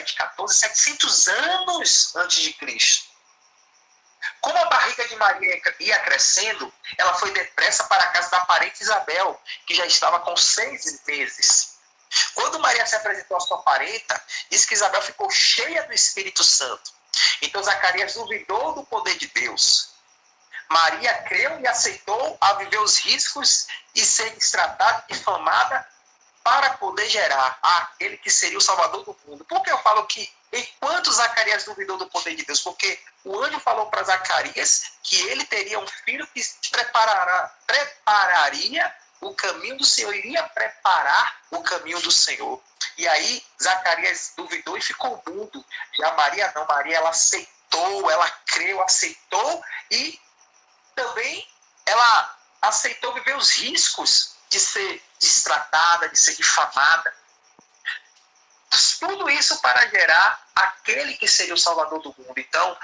7,14, 700 anos antes de Cristo. Como a barriga de Maria ia crescendo, ela foi depressa para a casa da parente Isabel, que já estava com 6 meses. Quando Maria se apresentou à sua parenta, diz que Isabel ficou cheia do Espírito Santo. Então Zacarias duvidou do poder de Deus. Maria creu e aceitou a viver os riscos e ser destratada e difamada para poder gerar aquele que seria o Salvador do mundo. Por que eu falo que enquanto Zacarias duvidou do poder de Deus? Porque o anjo falou para Zacarias que ele teria um filho que prepararia o caminho do Senhor, iria preparar o caminho do Senhor. E aí Zacarias duvidou e ficou mudo. Já Maria não, Maria ela aceitou, ela creu, aceitou e também ela aceitou viver os riscos de ser destratada, de ser difamada. Tudo isso para gerar aquele que seria o Salvador do mundo. Então,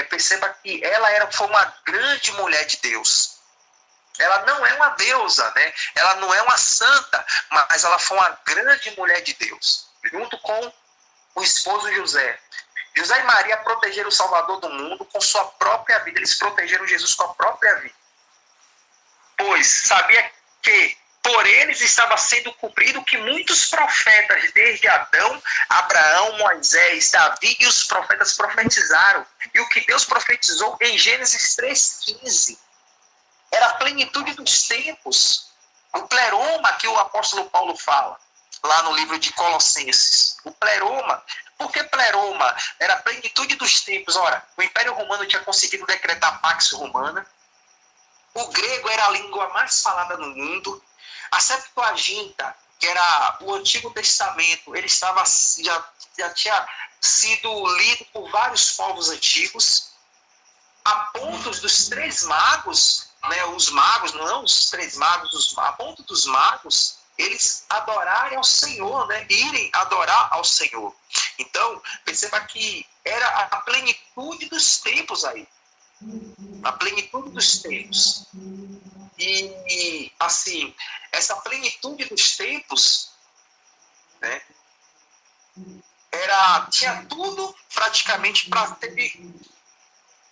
perceba que ela foi uma grande mulher de Deus. Ela não é uma deusa, né? Ela não é uma santa, mas ela foi uma grande mulher de Deus. Junto com o esposo José. José e Maria protegeram o Salvador do mundo com sua própria vida. Eles protegeram Jesus com a própria vida. Pois sabia que por eles estava sendo cumprido o que muitos profetas, desde Adão, Abraão, Moisés, Davi e os profetas profetizaram. E o que Deus profetizou em Gênesis 3,15. Era a plenitude dos tempos. O pleroma que o apóstolo Paulo fala, lá no livro de Colossenses. O pleroma. Por que pleroma? Era a plenitude dos tempos. Ora, o Império Romano tinha conseguido decretar a Pax Romana. O grego era a língua mais falada no mundo. A Septuaginta, que era o Antigo Testamento, ele já tinha sido lido por vários povos antigos. A pontos dos 3 magos, né, os magos, não os 3 magos, a ponto dos magos, eles adorarem ao Senhor, né, irem adorar ao Senhor. Então, perceba que era a plenitude dos tempos aí. A plenitude dos tempos. E assim, essa plenitude dos tempos, né, tinha tudo praticamente para ter.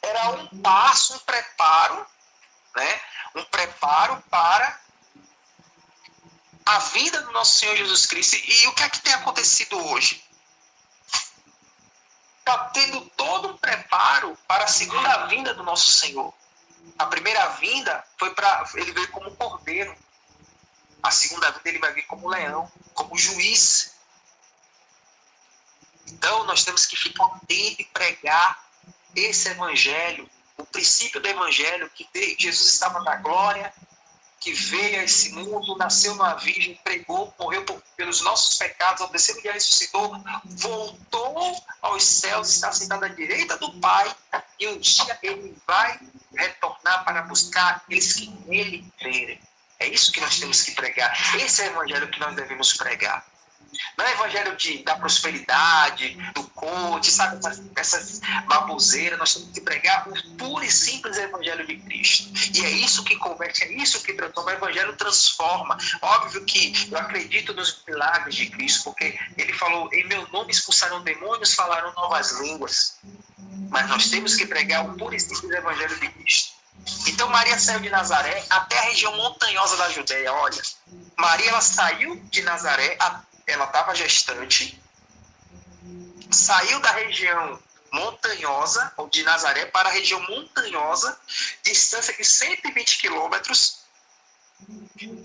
Era um passo, um preparo, né, um preparo para a vinda do nosso Senhor Jesus Cristo. E o que é que tem acontecido hoje? Está tendo todo um preparo para a segunda vinda do nosso Senhor. A primeira vinda ele veio como cordeiro. A segunda vinda ele vai vir como leão, como juiz. Então nós temos que ficar atentos e pregar esse evangelho, o princípio do evangelho, que Jesus estava na glória, que veio a esse mundo, nasceu numa virgem, pregou, morreu pelos nossos pecados, ao terceiro dia ressuscitou, voltou aos céus, está sentado à direita do Pai, e um dia ele vai retornar para buscar aqueles que nele crerem. É isso que nós temos que pregar. Esse é o evangelho que nós devemos pregar. Não é evangelho da prosperidade, do coach, sabe? Essas baboseiras. Nós temos que pregar o puro e simples evangelho de Cristo. E é isso que converte, é isso que transforma. O evangelho transforma. Óbvio que eu acredito nos milagres de Cristo, porque ele falou, em meu nome expulsaram demônios, falaram novas línguas. Mas nós temos que pregar o puro e simples evangelho de Cristo. Então Maria saiu de Nazaré até a região montanhosa da Judeia. Olha, Maria ela saiu de Nazaré, ela estava gestante, saiu da região montanhosa, ou de Nazaré, para a região montanhosa, distância de 120 quilômetros,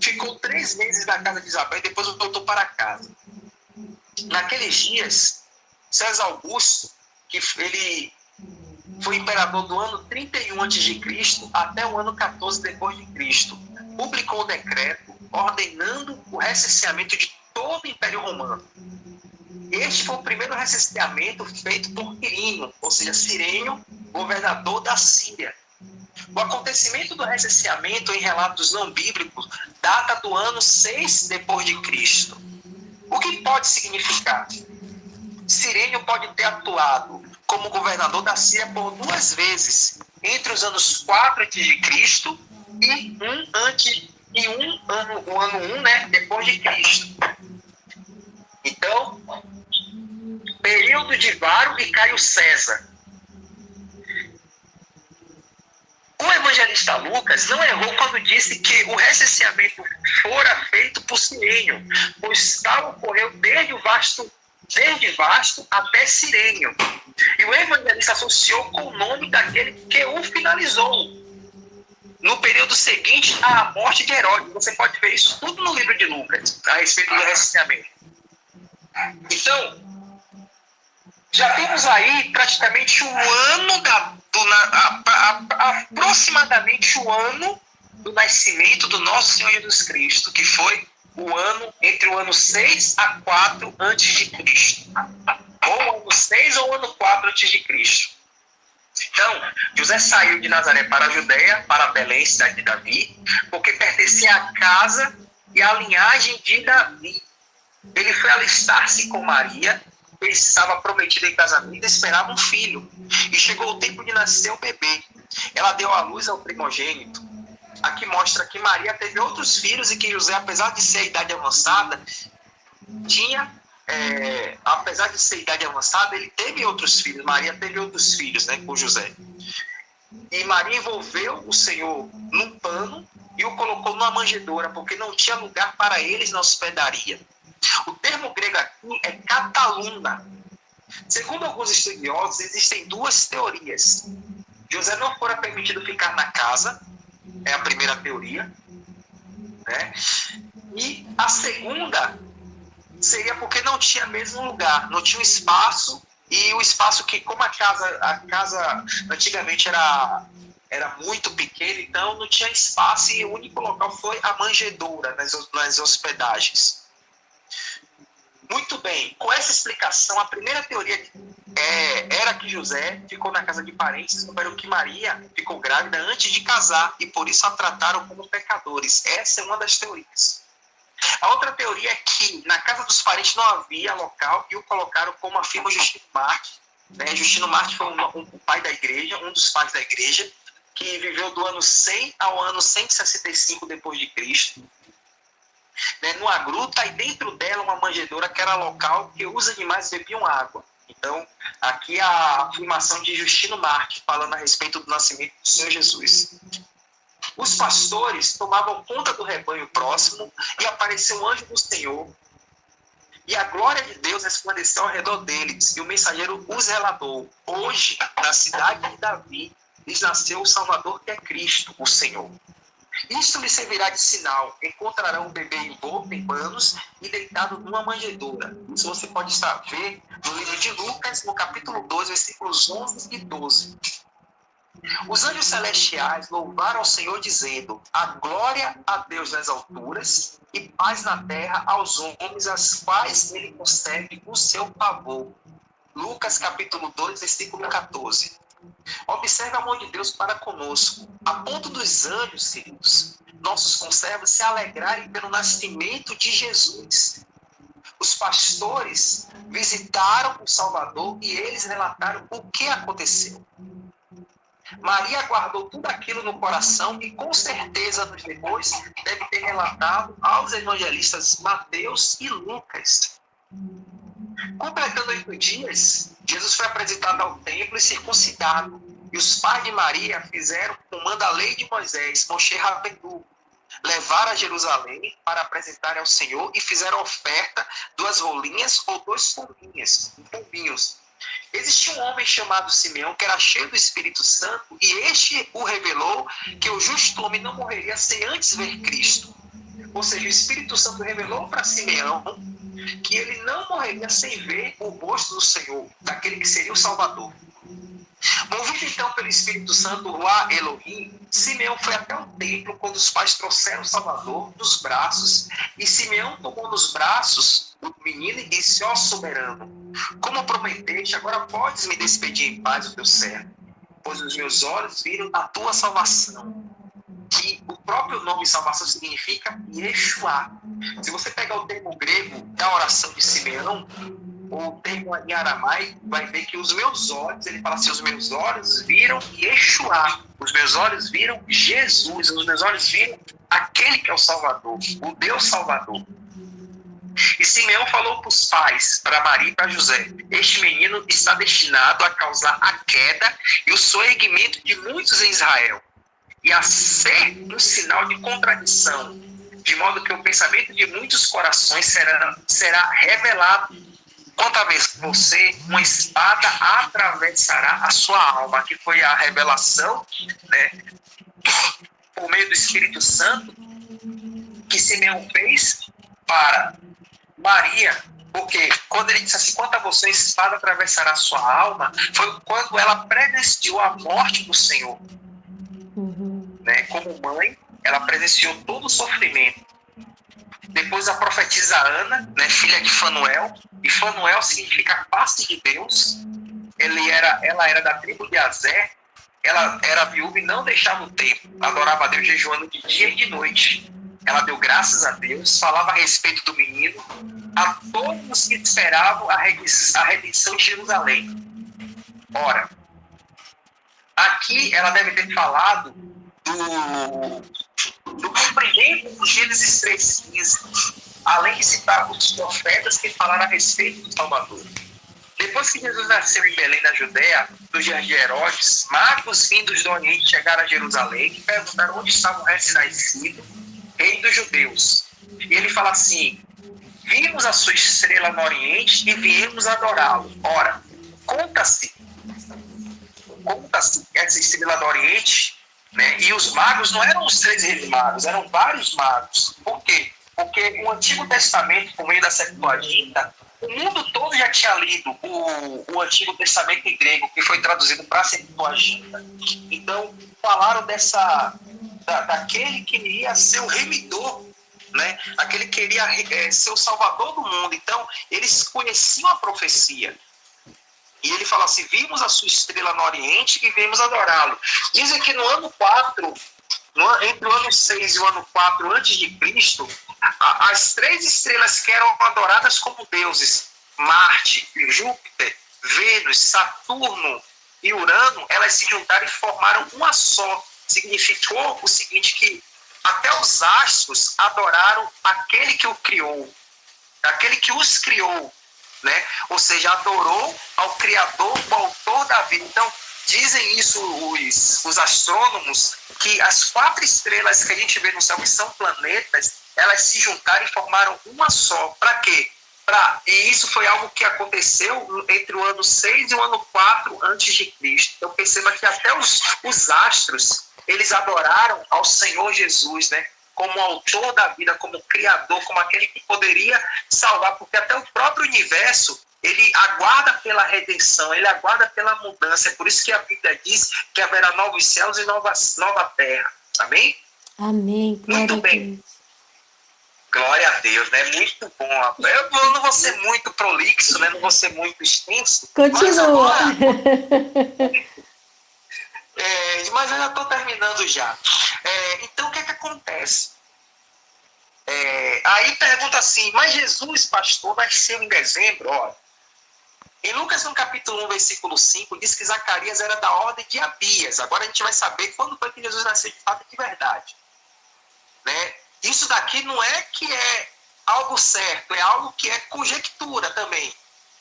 ficou 3 meses na casa de Isabel e depois voltou para casa. Naqueles dias, César Augusto, que ele foi imperador do ano 31 a.C. até o ano 14 depois de Cristo, publicou o decreto ordenando o recenseamento de todo o Império Romano. Este foi o primeiro recenseamento feito por Quirino, ou seja, Cirênio, governador da Síria. O acontecimento do recenseamento em relatos não bíblicos data do ano 6 depois de Cristo. O que pode significar? Cirênio pode ter atuado como governador da Síria por 2 vezes, entre os anos 4 a.C. e o ano 1, né, depois de Cristo. Então, período de Varo e Caio César. O evangelista Lucas não errou quando disse que o recenseamento fora feito por Cirênio, pois tal ocorreu desde Vasto até Cirênio. E o evangelista associou com o nome daquele que o finalizou, no período seguinte à morte de Herodes. Você pode ver isso tudo no livro de Lucas, a respeito do recenseamento. Então, já temos aí praticamente um ano, aproximadamente o ano do nascimento do nosso Senhor Jesus Cristo, que foi o ano, entre o ano 6 a 4 antes de Cristo. Ou o ano 6 ou o ano 4 antes de Cristo. Então, José saiu de Nazaré para a Judéia, para Belém, cidade de Davi, porque pertencia à casa e à linhagem de Davi. Ele foi alistar-se com Maria, ele estava prometido em casamento e esperava um filho. E chegou o tempo de nascer o bebê. Ela deu à luz ao primogênito. Aqui mostra que Maria teve outros filhos e que José, apesar de ser a idade avançada, ele teve outros filhos. Maria teve outros filhos, né, com José. E Maria envolveu o Senhor num pano e o colocou numa manjedoura, porque não tinha lugar para eles na hospedaria. O termo grego aqui é cataluna. Segundo alguns estudiosos, existem duas teorias. José não fora permitido ficar na casa, é a primeira teoria, né? E a segunda seria porque não tinha mesmo lugar, não tinha um espaço, e o espaço que, como a casa antigamente era muito pequena, então não tinha espaço, e o único local foi a manjedoura nas hospedagens. Muito bem, com essa explicação, a primeira teoria era que José ficou na casa de parentes, número que Maria ficou grávida antes de casar, e por isso a trataram como pecadores. Essa é uma das teorias. A outra teoria é que na casa dos parentes não havia local e o colocaram, como afirma Justino Mártir. Né? Justino Mártir foi um pai da igreja, um dos pais da igreja, que viveu do ano 100 ao ano 165 depois de Cristo. Né, numa gruta, e dentro dela uma manjedoura que era local que os animais bebiam água. Então, aqui a afirmação de Justino Mártir, falando a respeito do nascimento do Senhor Jesus. Os pastores tomavam conta do rebanho próximo e apareceu o anjo do Senhor, e a glória de Deus resplandeceu ao redor deles, e o mensageiro os relatou: hoje, na cidade de Davi, lhes nasceu o Salvador, que é Cristo, o Senhor. Isto lhe servirá de sinal: encontrarão o bebê envolto em panos e deitado numa manjedoura. Isso você pode ver no livro de Lucas, no capítulo 2, versículos 11 e 12. Os anjos celestiais louvaram ao Senhor, dizendo: a glória a Deus nas alturas e paz na terra aos homens, aos quais ele concede o seu favor. Lucas capítulo 2, versículo 14. Observe o amor de Deus para conosco, a ponto dos anjos, queridos, nossos conservos, se alegrarem pelo nascimento de Jesus. Os pastores visitaram o Salvador e eles relataram o que aconteceu. Maria guardou tudo aquilo no coração e com certeza anos depois deve ter relatado aos evangelistas Mateus e Lucas. Completando 8 dias, Jesus foi apresentado ao templo e circuncidado. E os pais de Maria fizeram como manda a lei de Moisés, Moshe Rabbeinu. Levaram a Jerusalém para apresentarem ao Senhor e fizeram a oferta 2 rolinhas ou 2 pombinhos. Existia um homem chamado Simeão que era cheio do Espírito Santo, e este o revelou que o justo homem não morreria sem antes ver Cristo. Ou seja, o Espírito Santo revelou para Simeão que ele não morreria sem ver o rosto do Senhor, daquele que seria o Salvador. Movido então pelo Espírito Santo, Ruá Elohim, Simeão foi até o templo quando os pais trouxeram o Salvador nos braços, e Simeão tomou nos braços o menino e disse: ó soberano, como prometeste, agora podes me despedir em paz, o teu servo, pois os meus olhos viram a tua salvação. Que o próprio nome salvação significa Yeshua. Se você pegar o termo grego da oração de Simeão, ou o termo em aramaico, vai ver que os meus olhos, ele fala assim: os meus olhos viram Yeshua, os meus olhos viram Jesus, os meus olhos viram aquele que é o Salvador, o Deus Salvador. E Simeão falou para os pais, para Maria e para José: este menino está destinado a causar a queda e o soerguimento de muitos em Israel, e a ser um sinal de contradição, de modo que o pensamento de muitos corações será revelado. Quanto a você, uma espada atravessará a sua alma, que foi a revelação, né, por meio do Espírito Santo, que Simeão fez para Maria, porque quando ele disse assim, quanto a você, a espada atravessará a sua alma, foi quando ela presenciou a morte do Senhor. Né? Como mãe, ela presenciou todo o sofrimento. Depois a profetisa Ana, né, filha de Fanuel, e Fanuel significa face de Deus. Ela era da tribo de Azer, ela era viúva e não deixava o templo, adorava a Deus jejuando de dia e de noite. Ela deu graças a Deus, falava a respeito do menino, a todos que esperavam a redenção de Jerusalém. Ora, aqui ela deve ter falado do cumprimento do Gênesis 3,15, além de citar os profetas que falaram a respeito do Salvador. Depois que Jesus nasceu em Belém, na Judéia, dos dias de Herodes, magos vindos do Oriente chegaram a Jerusalém e perguntaram onde estava o recém-nascido, rei dos judeus. E ele fala assim: vimos a sua estrela no Oriente e viemos adorá-lo. Ora, conta-se essa estrela do Oriente, né? E os magos não eram os 13 reis magos, eram vários magos. Por quê? Porque o Antigo Testamento, por meio da Septuaginta, o mundo todo já tinha lido o Antigo Testamento em grego, que foi traduzido para a Septuaginta. Então, falaram daquele que iria ser o remidor, né? Aquele que iria ser o salvador do mundo. Então, eles conheciam a profecia. E ele fala assim, vimos a sua estrela no Oriente e viemos adorá-lo. Dizem que no ano 4, entre o ano 6 e o ano 4 antes de Cristo, as 3 estrelas que eram adoradas como deuses, Marte, Júpiter, Vênus, Saturno e Urano, elas se juntaram e formaram uma só. Significou o seguinte, que até os astros adoraram aquele que o criou, aquele que os criou, né? Ou seja, adorou ao Criador, o autor da vida. Então, dizem isso os astrônomos, que as 4 estrelas que a gente vê no céu, que são planetas, elas se juntaram e formaram uma só. Para quê? E isso foi algo que aconteceu entre o ano 6 e o ano 4 antes de Cristo. Então, perceba que até os astros, eles adoraram ao Senhor Jesus, né? Como autor da vida, como criador, como aquele que poderia salvar, porque até o próprio universo, ele aguarda pela redenção, ele aguarda pela mudança. É por isso que a Bíblia diz que haverá novos céus e nova terra. Amém? Amém. Muito bem. Glória a Deus, né? Muito bom. Eu não vou ser muito prolixo, né? Não vou ser muito extenso. Continua. Mas eu já estou terminando já. Então, o que acontece? Aí pergunta assim, mas Jesus, pastor, nasceu em dezembro? Ó, em Lucas, no capítulo 1, versículo 5, diz que Zacarias era da ordem de Abias. Agora a gente vai saber quando foi que Jesus nasceu de fato e de verdade. Né? Isso daqui não é que é algo certo, é algo que é conjectura também.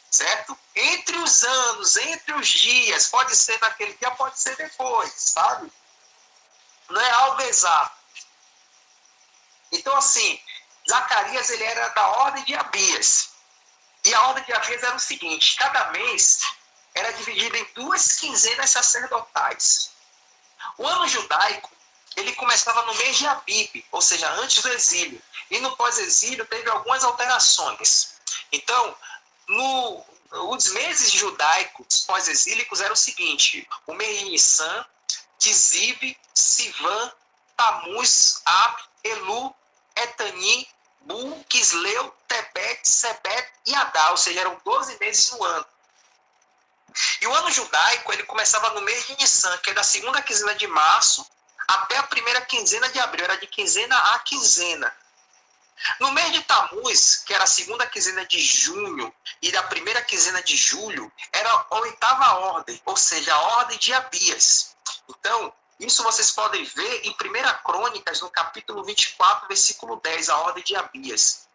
Certo? Entre os anos, entre os dias, pode ser naquele dia, pode ser depois, sabe? Não é algo exato. Então, assim, Zacarias, ele era da ordem de Abias. E a ordem de Abias era o seguinte, cada mês era dividido em 2 quinzenas sacerdotais. O ano judaico, ele começava no mês de Abib, ou seja, antes do exílio. E no pós-exílio teve algumas alterações. Então, os meses judaicos pós-exílicos eram o seguinte, o mês de Nissan, Tisib, Sivan, Tamuz, Ab, Elu, Etanim, Bu, Quisleu, Tebet, Sebet e Adar, ou seja, eram 12 meses no ano. E o ano judaico, ele começava no mês de Nissan, que é da segunda quinzena de março até a primeira quinzena de abril, era de quinzena a quinzena. No mês de Tamuz, que era a segunda quinzena de junho e da primeira quinzena de julho, era a 8ª ordem, ou seja, a ordem de Abias. Então, isso vocês podem ver em 1 Crônicas, no capítulo 24, versículo 10, a ordem de Abias.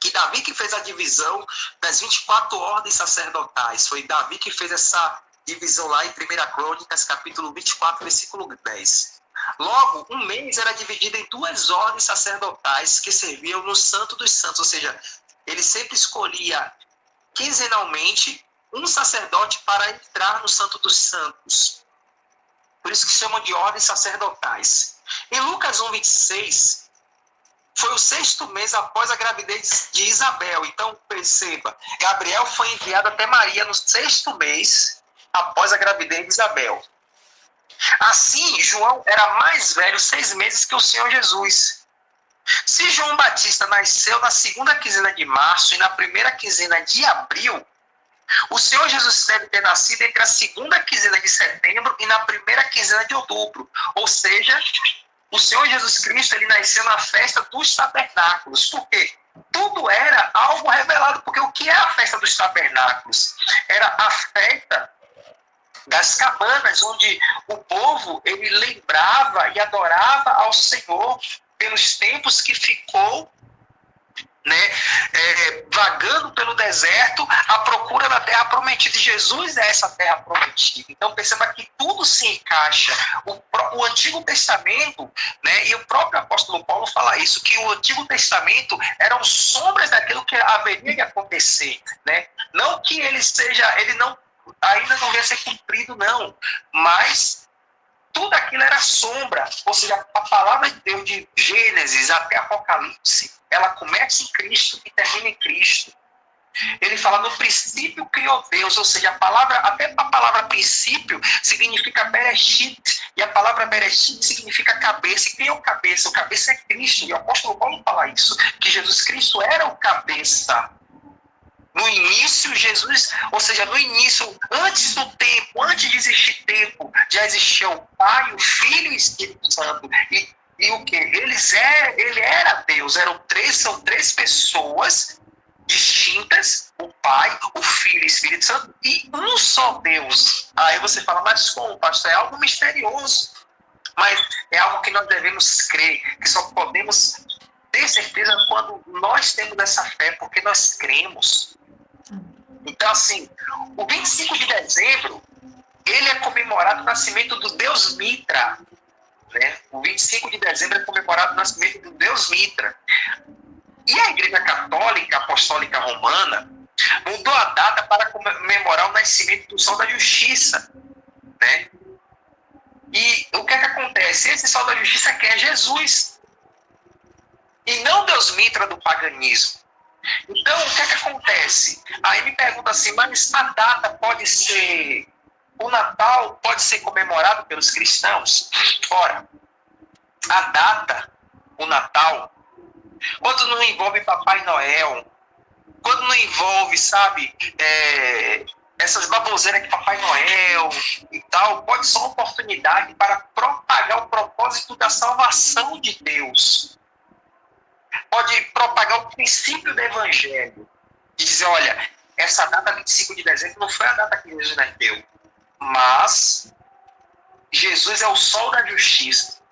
que Davi que fez a divisão das 24 ordens sacerdotais. Foi Davi que fez essa divisão lá em 1 Crônicas, capítulo 24, versículo 10. Logo, um mês era dividido em 2 ordens sacerdotais que serviam no Santo dos Santos, ou seja, ele sempre escolhia quinzenalmente um sacerdote para entrar no Santo dos Santos. Por isso que chamam de ordens sacerdotais. Em Lucas 1:26, foi o 6º mês após a gravidez de Isabel. Então, perceba, Gabriel foi enviado até Maria no 6º mês após a gravidez de Isabel. Assim, João era mais velho 6 meses que o Senhor Jesus. Se João Batista nasceu na 2ª quinzena de março e na 1ª quinzena de abril, o Senhor Jesus deve ter nascido entre a 2ª quinzena de setembro e na 1ª quinzena de outubro. Ou seja, o Senhor Jesus Cristo, ele nasceu na festa dos tabernáculos. Por quê? Tudo era algo revelado. Porque o que é a festa dos tabernáculos? Era a festa das cabanas, onde o povo, ele lembrava e adorava ao Senhor pelos tempos que ficou, vagando pelo deserto à procura da terra prometida. E Jesus é essa terra prometida. Então perceba que tudo se encaixa. O Antigo Testamento, e o próprio apóstolo Paulo fala isso, que o Antigo Testamento eram sombras daquilo que haveria de acontecer. Não que ele ainda não ia ser cumprido, não. Mas tudo aquilo era sombra. Ou seja, a palavra de Deus de Gênesis até Apocalipse, ela começa em Cristo e termina em Cristo. Ele fala, no princípio criou Deus, ou seja, até a palavra princípio significa Bereshit, e a palavra Bereshit significa cabeça. E quem é o cabeça? O cabeça é Cristo, e o apóstolo Paulo fala isso, que Jesus Cristo era o cabeça. No início, Jesus, ou seja, no início, antes do tempo, antes de existir tempo, já existia o Pai, o Filho e o Espírito Santo. E o que? Ele era Deus, são 3 pessoas distintas, o Pai, o Filho e o Espírito Santo, e um só Deus. Aí você fala, mas como, pastor? É algo misterioso. Mas é algo que nós devemos crer, que só podemos ter certeza quando nós temos essa fé, porque nós cremos. Então, assim, o 25 de dezembro, ele é comemorado o nascimento do Deus Mitra. O 25 de dezembro é comemorado o nascimento do Deus Mitra. E a Igreja Católica Apostólica Romana mudou a data para comemorar o nascimento do Sol da Justiça. E o que é que acontece? Esse Sol da Justiça aqui é Jesus. E não Deus Mitra do paganismo. Então, o que é que acontece? Aí me pergunta assim, mas a data pode ser... O Natal pode ser comemorado pelos cristãos? Ora, a data, o Natal, quando não envolve Papai Noel, quando não envolve, essas baboseiras que Papai Noel e tal, pode ser uma oportunidade para propagar o propósito da salvação de Deus. Pode propagar o princípio do Evangelho. De dizer, olha, essa data 25 de dezembro não foi a data que Jesus nasceu, mas Jesus é o Sol da Justiça.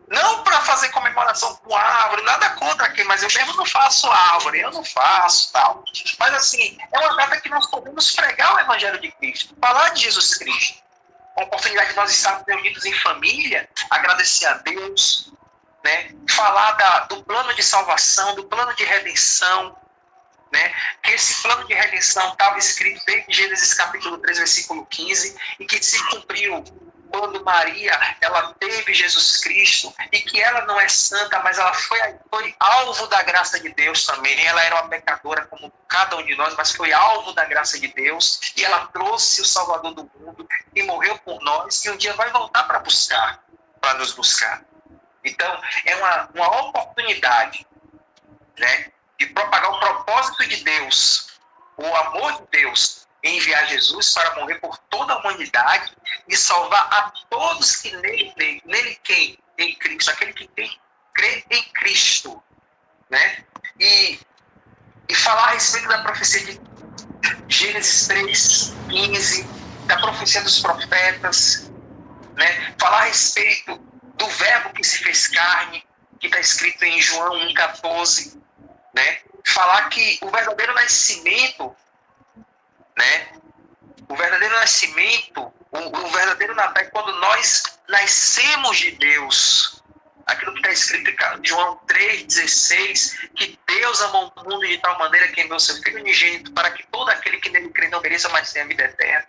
Não para fazer comemoração com árvore, nada contra aqui, mas eu mesmo não faço árvore, eu não faço tal. Mas assim, é uma data que nós podemos pregar o Evangelho de Cristo, falar de Jesus Cristo. Uma oportunidade de nós estarmos reunidos em família, agradecer a Deus, falar do plano de salvação, do plano de redenção, que esse plano de redenção estava escrito desde Gênesis capítulo 3, versículo 15, e que se cumpriu quando Maria, ela teve Jesus Cristo, e que ela não é santa, mas ela foi alvo da graça de Deus também. Ela era uma pecadora como cada um de nós, mas foi alvo da graça de Deus, e ela trouxe o Salvador do mundo, e morreu por nós, e um dia vai voltar para nos buscar. Então, é uma oportunidade, de propagar o propósito de Deus, o amor de Deus, em enviar Jesus para morrer por toda a humanidade e salvar a todos que nele creem. Nele quem? Em Cristo, aquele que crê em Cristo. E falar a respeito da profecia de Gênesis 3, 15, da profecia dos profetas, falar a respeito do verbo que se fez carne, que está escrito em João 1,14, né, falar que o verdadeiro nascimento, né, o verdadeiro nascimento, o verdadeiro Natal é quando nós nascemos de Deus. Aquilo que está escrito em João 3,16, que Deus amou o mundo de tal maneira que enviou seu Filho unigênito para que todo aquele que nele crê não pereça, mas tenha vida eterna.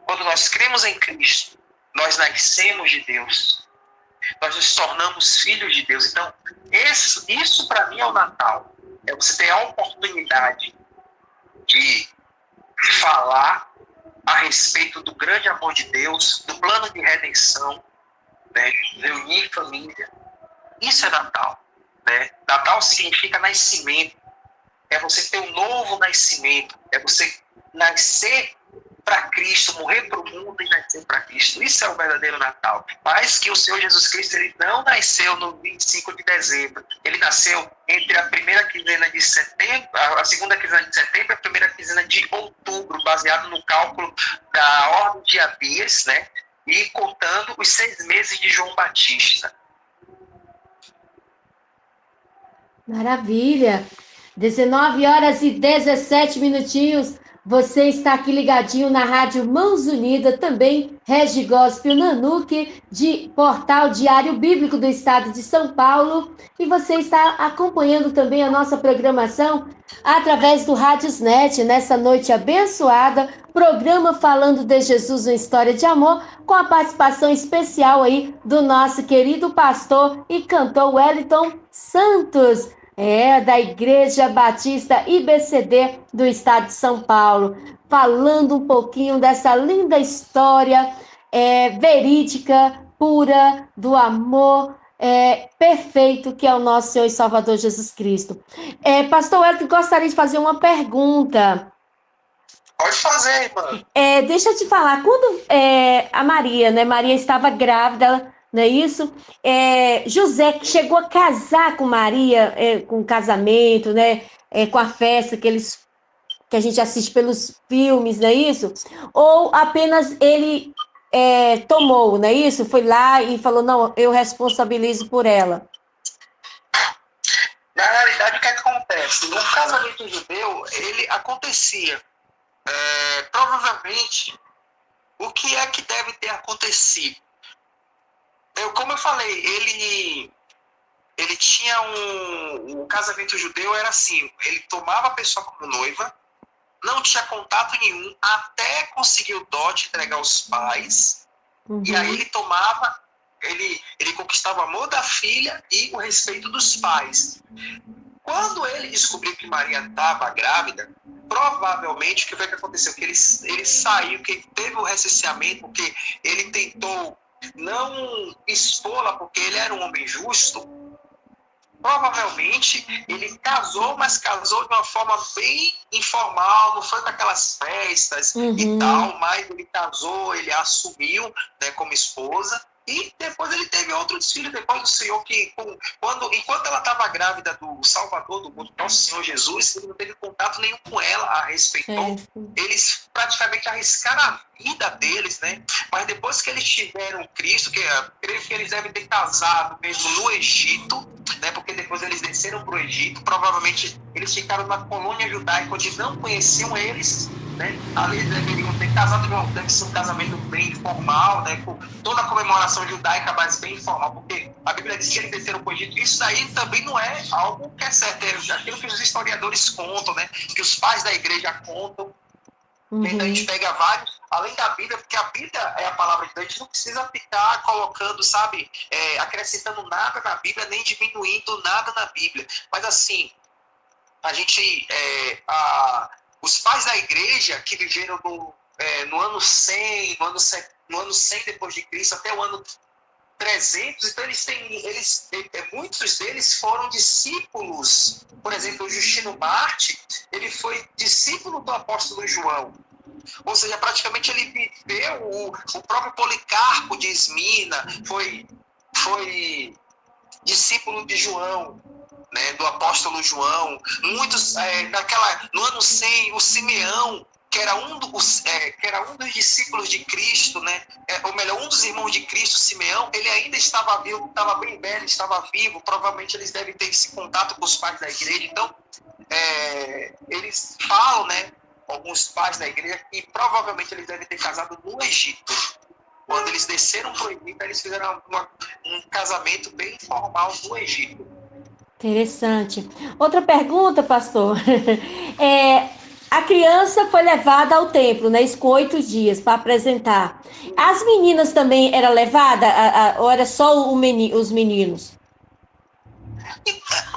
Quando nós cremos em Cristo, nós nascemos de Deus. Nós nos tornamos filhos de Deus. Então, isso para mim é o Natal. É você ter a oportunidade de falar a respeito do grande amor de Deus, do plano de redenção, né? Reunir família. Isso é Natal, né? Natal significa nascimento. É você ter um novo nascimento. É você nascer para Cristo, morrer para o mundo e nascer para Cristo. Isso é o verdadeiro Natal. Mas que o Senhor Jesus Cristo, ele não nasceu no 25 de dezembro. Ele nasceu entre a primeira quinzena de setembro, a segunda quinzena de setembro e a primeira quinzena de outubro, baseado no cálculo da ordem de Abias, né? E contando os 6 meses de João Batista. Maravilha! 19h17. Você está aqui ligadinho na Rádio Mãos Unidas, também Regi Gospel Nanuque, de Portal Diário Bíblico do Estado de São Paulo. E você está acompanhando também a nossa programação através do Rádiosnet, nessa noite abençoada, programa falando de Jesus, uma história de amor, com a participação especial aí do nosso querido pastor e cantor Wellington Santos. Da Igreja Batista IBCD do Estado de São Paulo, falando um pouquinho dessa linda história verídica, pura, do amor perfeito que é o nosso Senhor e Salvador Jesus Cristo. Pastor Wellington, gostaria de fazer uma pergunta. Pode fazer, irmã. Deixa eu te falar, quando a Maria, né? Maria estava grávida, não é isso? José que chegou a casar com Maria, com o casamento, né? Com a festa que a gente assiste pelos filmes, não é isso? Ou apenas ele tomou, não é isso? Foi lá e falou, não, eu responsabilizo por ela. Na realidade, o que acontece? No casamento judeu, ele acontecia. Provavelmente, o que é que deve ter acontecido? Como eu falei, ele tinha o casamento judeu era assim, ele tomava a pessoa como noiva, não tinha contato nenhum, até conseguir o dote, entregar aos pais, e aí ele tomava, ele conquistava o amor da filha e o respeito dos pais. Quando ele descobriu que Maria estava grávida, provavelmente o que foi que aconteceu? Que ele saiu, que ele teve o recenseamento, porque ele tentou não expô-la, porque ele era um homem justo. Provavelmente ele casou, mas casou de uma forma bem informal, não foi com aquelas festas e tal, mas ele casou, ele assumiu, né, como esposa. E depois ele teve outros filhos, depois do Senhor, que enquanto ela estava grávida do Salvador do mundo, nosso Senhor Jesus, ele não teve contato nenhum com ela, a respeitou. Eles praticamente arriscaram a vida deles, né? Mas depois que eles tiveram Cristo, que eu creio que eles devem ter casado mesmo no Egito, né? Porque depois eles desceram para o Egito, provavelmente eles ficaram na colônia judaica, onde não conheciam eles, né? Ali eles deveriam ter casado, deve ser um casamento bem informal, né? Com toda a comemoração judaica, mas bem informal, porque a Bíblia diz que eles desceram para o Egito. Isso aí também não é algo que é certo, é aquilo que os historiadores contam, né? Que os pais da igreja contam. Então a gente pega vários, além da Bíblia, porque a Bíblia é a palavra de Deus, a gente não precisa ficar colocando, sabe, acrescentando nada na Bíblia, nem diminuindo nada na Bíblia. Mas assim, a gente, os pais da igreja que viveram no ano 100, no ano 100 depois de Cristo, até o ano 300, então muitos deles foram discípulos. Por exemplo, o Justino Marte, ele foi discípulo do apóstolo João. Ou seja, praticamente ele viveu o próprio Policarpo de Esmina, foi discípulo de João, né, do apóstolo João. Muitos, no ano 100, o Simeão, que era que era um dos discípulos de Cristo, né? Ou melhor, um dos irmãos de Cristo, Simeão, ele ainda estava vivo, estava bem velho, estava vivo. Provavelmente eles devem ter esse contato com os pais da igreja. Então, eles falam, né? Alguns pais da igreja, que provavelmente eles devem ter casado no Egito. Quando eles desceram para o Egito, eles fizeram um casamento bem informal no Egito. Interessante. Outra pergunta, pastor. A criança foi levada ao templo, né? Isso com 8 dias para apresentar. As meninas também eram levadas, ou era só os meninos?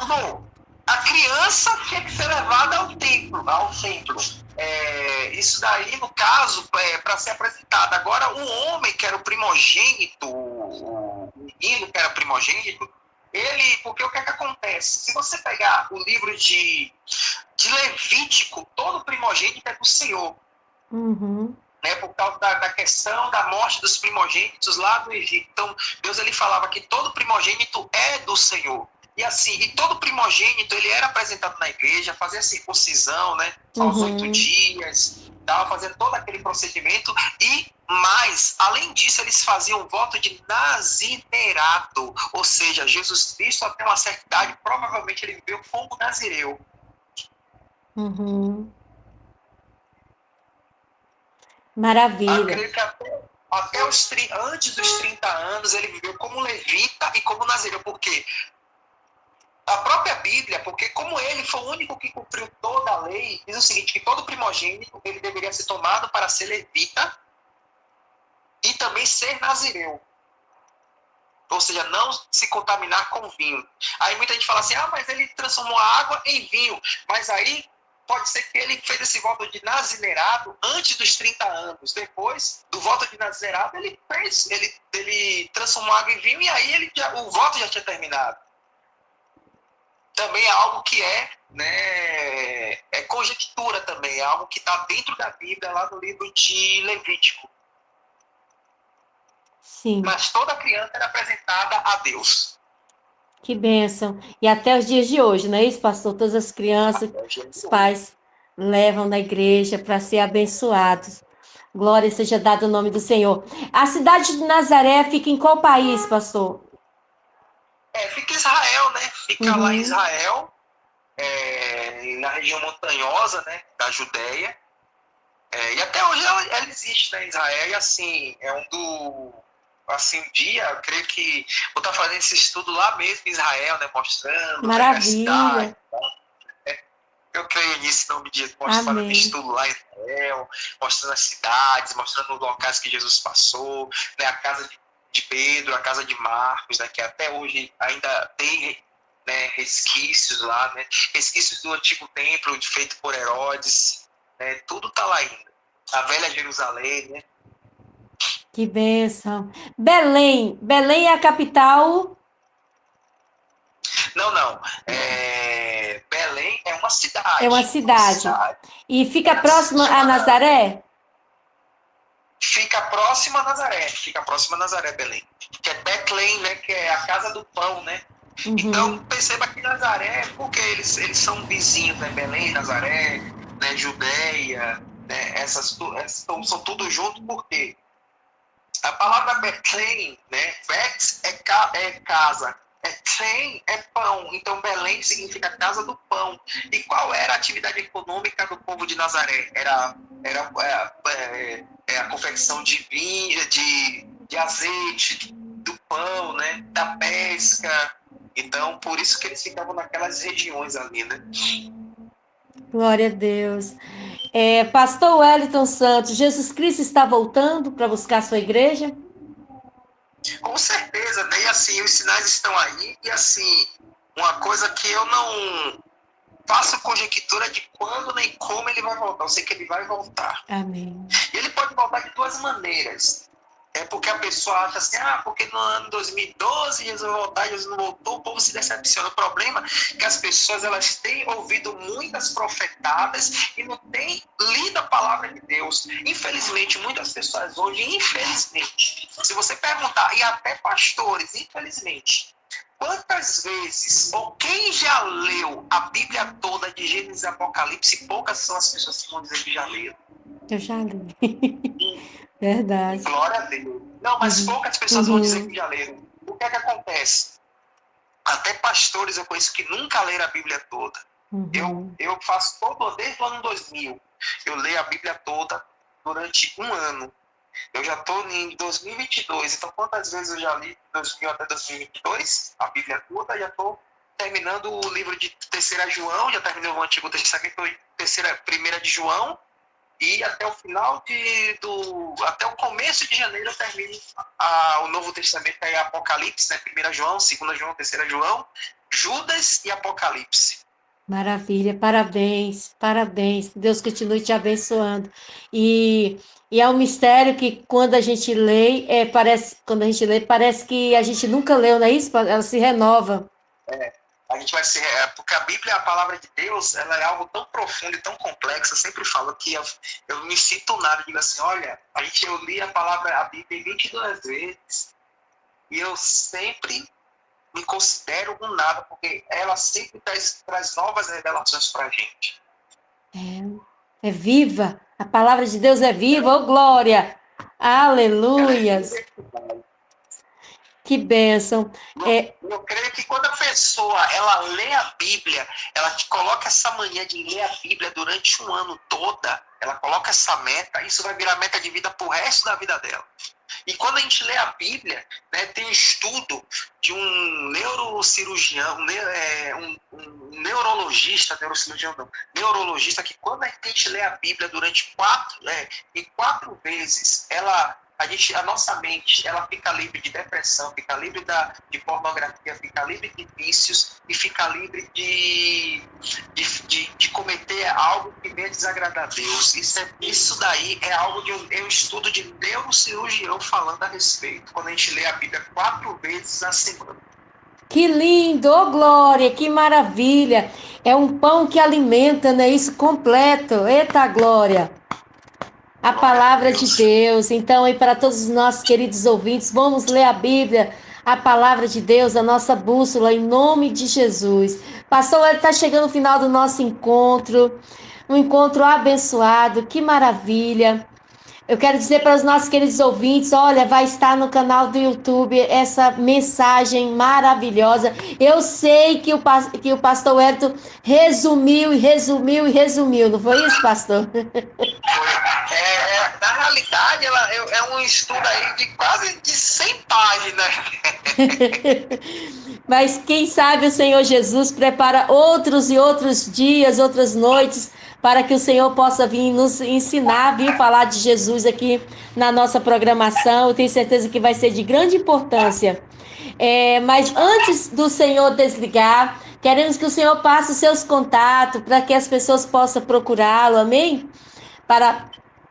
Bom, a criança tinha que ser levada ao templo. Isso daí, no caso, para ser apresentado. Agora, o homem que era o primogênito, o menino que era primogênito, porque o que é que acontece? Se você pegar o livro de Levítico, todo primogênito é do Senhor. Uhum. Né, por causa da questão da morte dos primogênitos lá do Egito. Então, Deus ele falava que todo primogênito é do Senhor. E assim, todo primogênito ele era apresentado na igreja, fazia a circuncisão, né, aos 8 dias, estava fazendo todo aquele procedimento. E mais, além disso, eles faziam um voto de nazireado, ou seja, Jesus Cristo até uma certa idade, provavelmente ele viveu como nazireu. Uhum. Maravilha. Acredito que até antes dos 30 anos ele viveu como levita e como nazireu. Por quê? A própria Bíblia, porque como ele foi o único que cumpriu toda a lei, diz o seguinte, que todo primogênito ele deveria ser tomado para ser levita e também ser nazireu. Ou seja, não se contaminar com vinho. Aí muita gente fala assim, mas ele transformou a água em vinho. Mas aí pode ser que ele fez esse voto de nazireado antes dos 30 anos. Depois do voto de nazireado, ele transformou a água em vinho e aí o voto já tinha terminado. Também é algo que é conjectura também, é algo que está dentro da Bíblia, lá no livro de Levítico. Sim. Mas toda criança era apresentada a Deus. Que bênção. E até os dias de hoje, não é isso, pastor? Todas as crianças, os pais levam na igreja para ser abençoados. Glória seja dada ao nome do Senhor. A cidade de Nazaré fica em qual país, pastor? Fica em Israel, né? Fica lá em Israel, na região montanhosa, né, da Judéia. E até hoje ela existe, né, em Israel. E assim, um dia, eu creio que vou estar fazendo esse estudo lá mesmo em Israel, né, mostrando, Maravilha. Eu creio nisso, em nome de Jesus, fazendo estudo lá em Israel, mostrando as cidades, mostrando os locais que Jesus passou, né, a casa de Pedro, a casa de Marcos, né, que até hoje ainda tem, né, resquícios lá, né, resquícios do antigo templo feito por Herodes, né, tudo está lá ainda. A velha Jerusalém, né. Que bênção. Belém. Belém é a capital? Não. Belém é uma cidade. É uma cidade. E fica próxima a Nazaré? Fica próxima a Nazaré, Belém. Que é Betlém, né? Que é a casa do pão, né? Então, perceba que Nazaré, porque eles são vizinhos, né? Belém, Nazaré, né? Judéia, né? São tudo junto, porque a palavra Betlém, né? Bet é casa, Tlém é pão. Então, Belém significa casa do pão. E qual era a atividade econômica do povo de Nazaré? Era a confecção de vinho, de azeite, do pão, né? Da pesca. Então, por isso que eles ficavam naquelas regiões ali, né? Glória a Deus. Pastor Wellington Santos, Jesus Cristo está voltando para buscar a sua igreja? Com certeza, né? E assim, os sinais estão aí. E assim, uma coisa que eu não faço conjectura de quando nem como ele vai voltar. Eu sei que ele vai voltar. Amém. E ele pode voltar de duas maneiras. É porque a pessoa acha assim, porque no ano 2012 Jesus vai voltar, Jesus não voltou, o povo se decepciona. O problema é que as pessoas elas têm ouvido muitas profetadas e não têm lido a palavra de Deus. Infelizmente, muitas pessoas hoje, se você perguntar, e até pastores, infelizmente, quantas vezes, ou quem já leu a Bíblia toda de Gênesis e Apocalipse, poucas são as pessoas que vão dizer que já leram. Eu já li. Verdade. Glória a Deus. Não, mas poucas pessoas vão dizer que já leram. O que é que acontece? Até pastores eu conheço que nunca leram a Bíblia toda. Eu faço todo, desde o ano 2000. Eu leio a Bíblia toda durante um ano. Eu já estou em 2022, então quantas vezes eu já li de 2000 até 2022? A Bíblia toda, já estou terminando o livro de 3ª João, já terminei o Antigo Testamento, primeira de João, e até o final até o começo de janeiro eu termino o Novo Testamento, aí Apocalipse, né? 1ª João, 2ª João, 3ª João, Judas e Apocalipse. Maravilha, parabéns, parabéns. Que Deus continue te abençoando. E é um mistério que quando a gente lê, parece que a gente nunca leu, não é isso? Ela se renova. A gente vai ser, porque a Bíblia, a palavra de Deus, ela é algo tão profundo e tão complexo. Eu sempre falo que eu me sinto nada, digo assim, olha, eu li a Bíblia 22 vezes e eu sempre me considero um nada, porque ela sempre traz novas revelações para a gente. É viva, a palavra de Deus é viva, oh glória, aleluias. Que bênção. Eu creio que quando a pessoa ela lê a Bíblia, ela te coloca essa mania de ler a Bíblia durante um ano toda, ela coloca essa meta, isso vai virar meta de vida pro resto da vida dela. E quando a gente lê a Bíblia, né, tem um estudo de um neurocirurgião, um neurologista, neurologista, que quando a gente lê a Bíblia durante 4 vezes, a nossa mente, ela fica livre de depressão, fica livre de pornografia, fica livre de vícios e fica livre de cometer algo que venha desagradar a Deus. Isso daí é algo é um estudo de neurocirurgião falando a respeito, quando a gente lê a Bíblia 4 vezes na semana. Que lindo, oh glória, que maravilha. É um pão que alimenta, não é isso? Completo. Eita glória. A palavra de Deus. Então, e para todos os nossos queridos ouvintes, vamos ler a Bíblia, a palavra de Deus, a nossa bússola, em nome de Jesus. Pastor, ele está chegando no final do nosso encontro, um encontro abençoado, que maravilha. Eu quero dizer para os nossos queridos ouvintes, olha, vai estar no canal do YouTube essa mensagem maravilhosa. Eu sei que o pastor Wellington resumiu, não foi isso, pastor? Na realidade, é um estudo aí de quase de 100 páginas. Mas quem sabe o Senhor Jesus prepara outros e outros dias, outras noites, para que o Senhor possa vir nos ensinar, vir falar de Jesus aqui na nossa programação. Eu tenho certeza que vai ser de grande importância. Mas antes do Senhor desligar, queremos que o Senhor passe os seus contatos para que as pessoas possam procurá-lo, amém? Para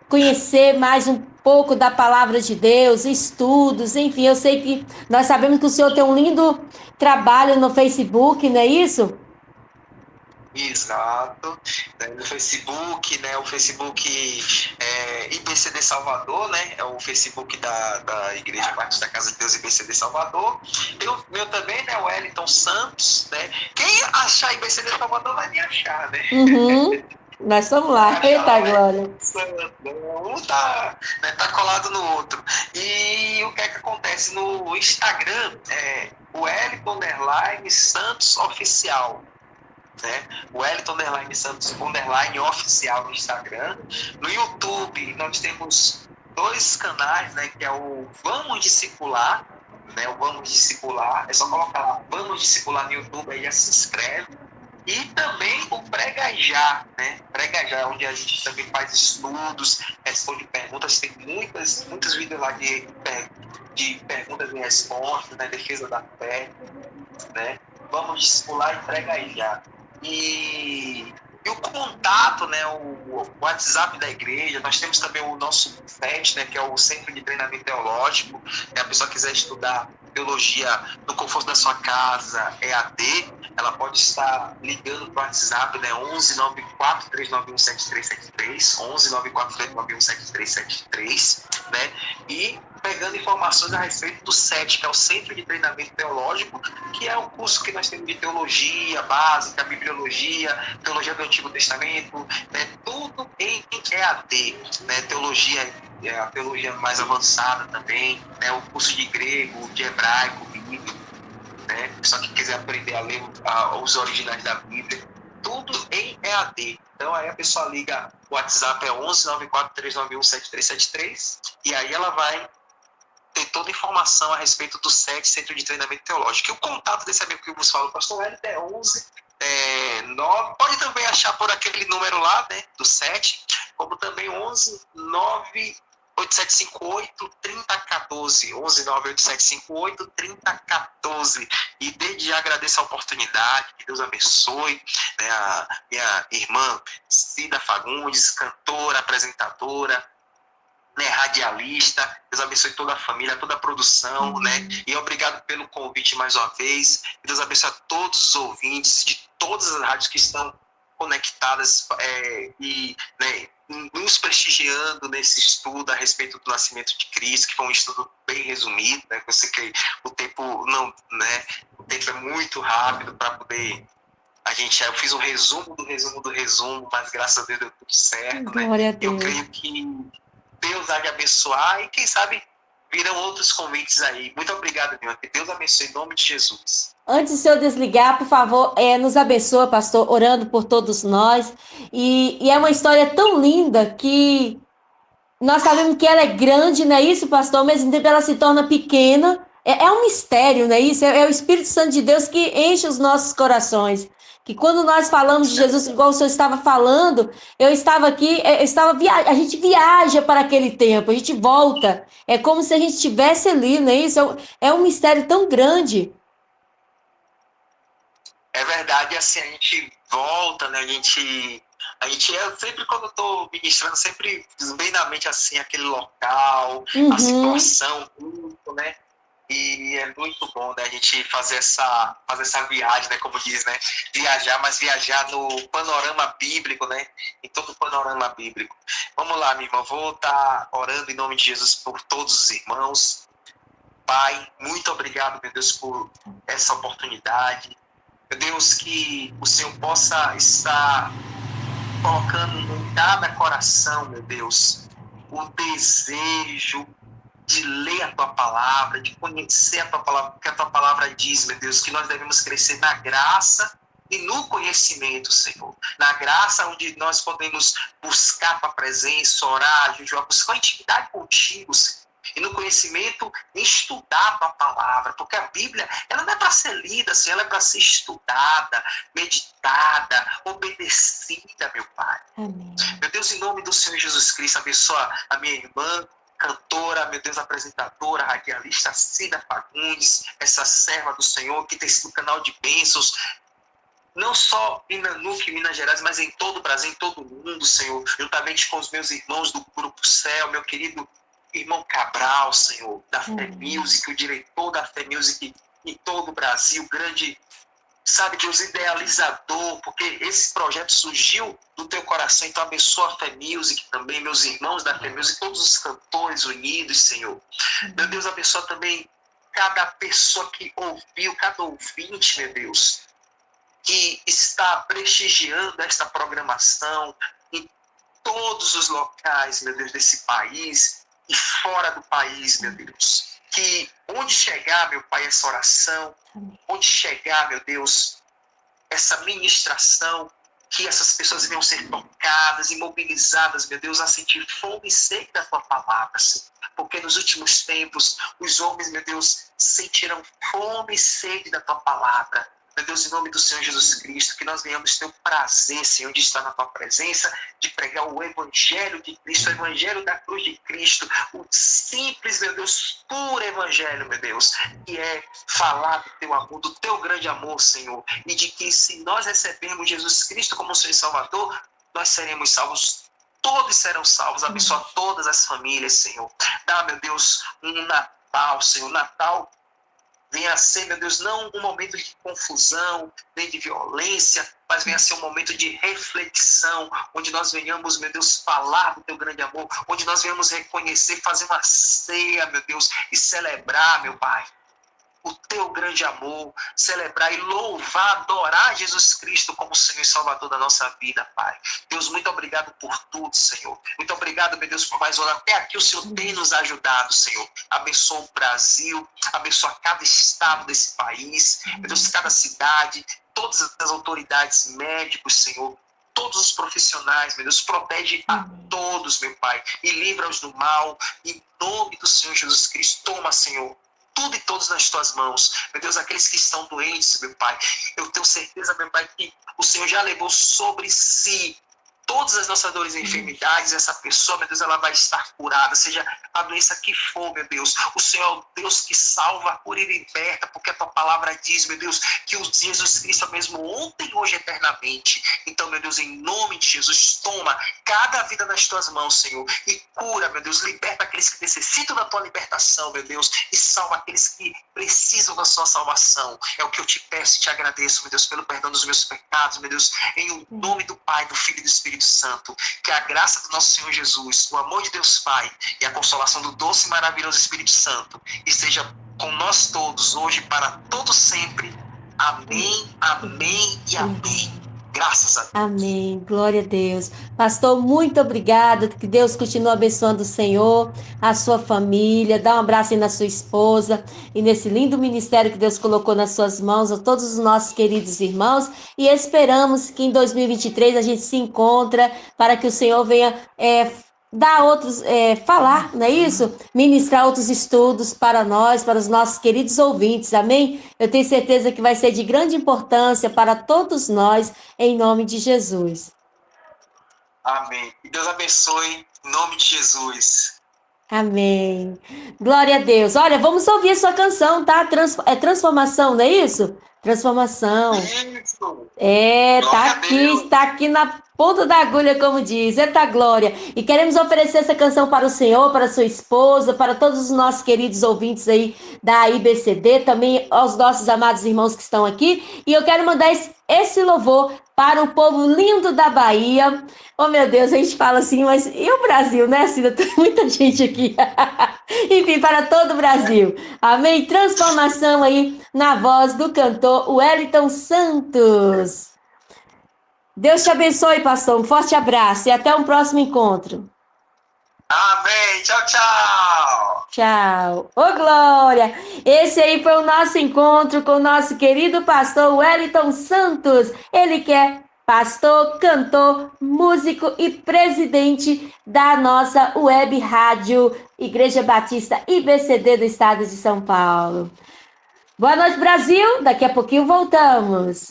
conhecer mais um pouco da palavra de Deus, estudos, enfim, eu sei que nós sabemos que o senhor tem um lindo trabalho no Facebook, não é isso? Exato, no Facebook, né, o Facebook IBCD Salvador, né, é o Facebook da Igreja Batista da Casa de Deus IBCD Salvador, meu também, né, o Wellington Santos, né, quem achar IBCD Salvador vai me achar, né. Nós estamos lá, eita glória. Um tá colado no outro. E o que é que acontece no Instagram? O Wellington Santos Oficial. Né? O Wellington Santos Oficial no Instagram. No YouTube nós temos 2 canais, né, que é o Vamos Discipular, né, o Vamos Discipular, é só colocar lá Vamos Discipular no YouTube, aí já se inscreve. E também o Prega Já, né? Prega Já, onde a gente também faz estudos, responde perguntas, tem muitos vídeos lá de perguntas e respostas, né? Defesa da fé, né? Vamos discipular e Prega Já. E o contato, né, o WhatsApp da igreja, nós temos também o nosso CET, né, que é o Centro de Treinamento Teológico, se a pessoa quiser estudar teologia no conforto da sua casa, EAD, ela pode estar ligando para o WhatsApp, né, 11 94 391 7373, 11 94 391 7373, né, e pegando informações a respeito do CET, que é o Centro de Treinamento Teológico, que é o curso que nós temos de teologia básica, bibliologia, teologia do Antigo Testamento, né, tudo em EAD, né, a teologia mais avançada também, né, o curso de grego, de hebraico, bíblico, né, só que quiser aprender a ler os originais da Bíblia, tudo em EAD. Então aí a pessoa liga, o WhatsApp é 11 94 391 7373, e aí ela vai ter toda a informação a respeito do CET, Centro de Treinamento Teológico. E o contato desse amigo que vos fala, o pastor Hélio, é 11 9, pode também achar por aquele número lá, né, do CET, como também 11 9 8758 3014, 11 98758 3014. E desde já agradeço a oportunidade, que Deus abençoe, né, a minha irmã Cida Fagundes, cantora, apresentadora, né, radialista. Deus abençoe toda a família, toda a produção, né? E obrigado pelo convite mais uma vez. Deus abençoe a todos os ouvintes de todas as rádios que estão conectadas e, né, nos prestigiando nesse estudo a respeito do nascimento de Cristo, que foi um estudo bem resumido, né? Eu sei que o tempo não, né? O tempo é muito rápido para poder eu fiz um resumo do resumo do resumo, mas graças a Deus deu tudo certo, né? Glória a Deus. Eu creio que Deus há de abençoar e quem sabe virão outros convites aí. Muito obrigado, meu. Que Deus abençoe em nome de Jesus. Antes de o senhor desligar, por favor, nos abençoa, pastor, orando por todos nós. E é uma história tão linda que nós sabemos que ela é grande, não é isso, pastor? Ao mesmo tempo ela se torna pequena. É um mistério, não é isso? É o Espírito Santo de Deus que enche os nossos corações. Que quando nós falamos de Jesus, igual o senhor estava falando, eu estava aqui, a gente viaja para aquele tempo, a gente volta. É como se a gente estivesse ali, não é isso? É um mistério tão grande. É verdade, assim, a gente volta, né? Eu sempre, quando eu tô ministrando, sempre bem na mente, assim, aquele local, a situação, tudo, né? E é muito bom, né, a gente fazer essa viagem, né, como diz, né, viajar, mas viajar no panorama bíblico, né, em todo o panorama bíblico. Vamos lá, minha irmã, vou estar orando em nome de Jesus por todos os irmãos. Pai, muito obrigado, meu Deus, por essa oportunidade. Meu Deus, que o Senhor possa estar colocando em cada coração, meu Deus, o desejo de ler a tua palavra, de conhecer a tua palavra, porque a tua palavra diz, meu Deus, que nós devemos crescer na graça e no conhecimento, Senhor. Na graça onde nós podemos buscar a tua presença, orar, jejuar, buscar intimidade contigo, Senhor. E no conhecimento, estudar a tua palavra, porque a Bíblia, ela não é para ser lida, assim, ela é para ser estudada, meditada, obedecida, meu Pai. Amém. Meu Deus, em nome do Senhor Jesus Cristo, abençoa a minha irmã, cantora, meu Deus, apresentadora, radialista, Cida Fagundes, essa serva do Senhor, que tem sido canal de bênçãos, não só em Nanuque, Minas Gerais, mas em todo o Brasil, em todo o mundo, Senhor, juntamente com os meus irmãos do Grupo Céu, meu querido irmão Cabral, Senhor, da Fé Music, o diretor da Fé Music em todo o Brasil, grande, sabe, Deus, idealizador, porque esse projeto surgiu do teu coração, então abençoa a Fé Music também, meus irmãos da Fé Music, todos os cantores unidos, Senhor. Meu Deus, abençoa também cada pessoa que ouviu, cada ouvinte, meu Deus, que está prestigiando esta programação em todos os locais, meu Deus, desse país e fora do país, meu Deus. Que onde chegar, meu Pai, essa oração, onde chegar, meu Deus, essa ministração, que essas pessoas venham ser tocadas e mobilizadas, meu Deus, a sentir fome e sede da tua palavra, Senhor. Porque nos últimos tempos, os homens, meu Deus, sentirão fome e sede da tua palavra. Meu Deus, em nome do Senhor Jesus Cristo, que nós venhamos ter o prazer, Senhor, de estar na tua presença, de pregar o Evangelho de Cristo, o Evangelho da cruz de Cristo, o simples, meu Deus, puro Evangelho, meu Deus, que é falar do teu amor, do teu grande amor, Senhor, e de que se nós recebermos Jesus Cristo como Senhor e Salvador, nós seremos salvos. Todos serão salvos, abençoa todas as famílias, Senhor. Dá, meu Deus, um Natal, Senhor, Natal venha a ser, meu Deus, não um momento de confusão, nem de violência, mas venha a ser um momento de reflexão, onde nós venhamos, meu Deus, falar do teu grande amor, onde nós venhamos reconhecer, fazer uma ceia, meu Deus, e celebrar, meu Pai, o teu grande amor, celebrar e louvar, adorar Jesus Cristo como Senhor e Salvador da nossa vida, Pai. Deus, muito obrigado por tudo, Senhor. Muito obrigado, meu Deus, por mais um ano. Até aqui o Senhor tem nos ajudado, Senhor. Abençoa o Brasil, abençoa cada estado desse país, meu Deus, cada cidade, todas as autoridades médicos, Senhor. Todos os profissionais, meu Deus, protege a todos, meu Pai, e livra-os do mal, em nome do Senhor Jesus Cristo. Toma, Senhor, tudo e todos nas tuas mãos. Meu Deus, aqueles que estão doentes, meu Pai, eu tenho certeza, meu Pai, que o Senhor já levou sobre si todas as nossas dores e enfermidades. Essa pessoa, meu Deus, ela vai estar curada, seja a doença que for, meu Deus. O Senhor é o Deus que salva, cura e liberta, porque a tua palavra diz, meu Deus, que o Jesus Cristo é o mesmo ontem, hoje, eternamente. Então, meu Deus, em nome de Jesus, toma cada vida nas tuas mãos, Senhor, e cura, meu Deus, liberta aqueles que necessitam da tua libertação, meu Deus, e salva aqueles que precisam da sua salvação. É o que eu te peço e te agradeço, meu Deus, pelo perdão dos meus pecados, meu Deus, em nome do Pai, do Filho e do Espírito Santo. Que a graça do nosso Senhor Jesus, o amor de Deus Pai e a consolação do doce e maravilhoso Espírito Santo esteja com nós todos, hoje e para todo sempre. Amém, amém e amém. Graças a Deus. Amém, glória a Deus. Pastor, muito obrigada, que Deus continue abençoando o Senhor, a sua família, dá um abraço aí na sua esposa e nesse lindo ministério que Deus colocou nas suas mãos, a todos os nossos queridos irmãos, e esperamos que em 2023 a gente se encontre para que o Senhor venha dar outros, falar, não é isso? Ministrar outros estudos para nós, para os nossos queridos ouvintes, amém? Eu tenho certeza que vai ser de grande importância para todos nós, em nome de Jesus. Amém. Que Deus abençoe, em nome de Jesus. Amém. Glória a Deus. Olha, vamos ouvir a sua canção, tá? Transformação, não é isso? Transformação. Isso. Tá Glória a aqui, Deus. está aqui na ponta da agulha, como diz. Eita glória. E queremos oferecer essa canção para o Senhor, para a sua esposa, para todos os nossos queridos ouvintes aí da IBCD, também aos nossos amados irmãos que estão aqui. E eu quero mandar esse louvor para o povo lindo da Bahia. Oh, meu Deus, a gente fala assim, mas e o Brasil, né, Cida? Tem muita gente aqui. Enfim, para todo o Brasil. Amém? Transformação aí na voz do cantor Wellington Santos. Deus te abençoe, pastor. Um forte abraço e até um próximo encontro. Amém. Tchau, tchau. Tchau. Ô, Glória! Esse aí foi o nosso encontro com o nosso querido pastor Wellington Santos. Ele que é pastor, cantor, músico e presidente da nossa web rádio Igreja Batista IBCD do estado de São Paulo. Boa noite, Brasil. Daqui a pouquinho voltamos.